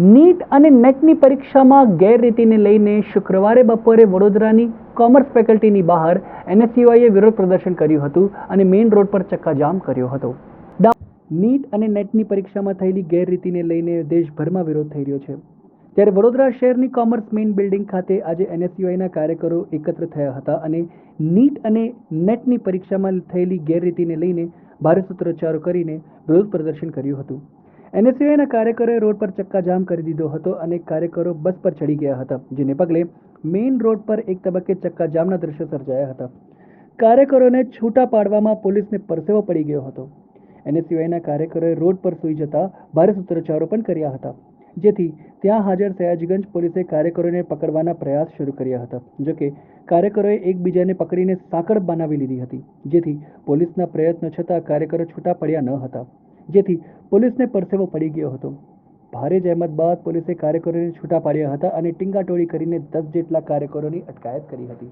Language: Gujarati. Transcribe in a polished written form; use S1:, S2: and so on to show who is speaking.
S1: નીટ અને નેટની પરીક્ષામાં ગેરરીતિને લઈને શુક્રવારે બપોરે વડોદરાની કોમર્સ ફેકલ્ટીની બહાર એનએસયુઆઈએ વિરોધ પ્રદર્શન કર્યું હતું અને મેઇન રોડ પર ચક્કાજામ કર્યો હતો. નીટ અને નેટની પરીક્ષામાં થયેલી ગેરરીતિને લઈને દેશભરમાં વિરોધ થઈ રહ્યો છે. ત્યારે વડોદરા શહેરની કોમર્સ મેઇન બિલ્ડિંગ ખાતે આજે એનએસયુઆઈના કાર્યકરો એકત્ર થયા હતા અને નીટ અને નેટની પરીક્ષામાં થયેલી ગેરરીતિને લઈને ભારે સૂત્રોચ્ચારો કરીને વિરોધ પ્રદર્શન કર્યું હતું. એનએસયુઆઈના કાર્યકરોએ રોડ પર ચક્કાજામ કરી દીધો હતો અને કાર્યકરો બસ પર ચડી ગયા હતા, જેને પગલે મેઇન રોડ પર એક તબક્કે ચક્કાજામના દ્રશ્યો સર્જાયા હતા. કાર્યકરોને છૂટા પાડવામાં પોલીસને પરસેવો પડી ગયો હતો. એનએસયુઆઈના કાર્યકરોએ રોડ પર સૂઈ જતા ભારે સૂત્રોચ્ચારો પણ કર્યા હતા, જેથી ત્યાં હાજર સયાજગંજ પોલીસે કાર્યકરોને પકડવાના પ્રયાસ શરૂ કર્યા હતા. જોકે કાર્યકરોએ એકબીજાને પકડીને સાંકળ બનાવી લીધી હતી, જેથી પોલીસના પ્રયત્નો છતાં કાર્યકરો છૂટા પડ્યા ન હતા, જેથી પોલીસને પરસેવો પડી ગયો હતો. ભારે જહેમત બાદ પોલીસે કાર્યકરોને છૂટા પાડ્યા હતા અને ટીંગાટોળી કરીને 10 જેટલા કાર્યકરોની અટકાયત કરી હતી.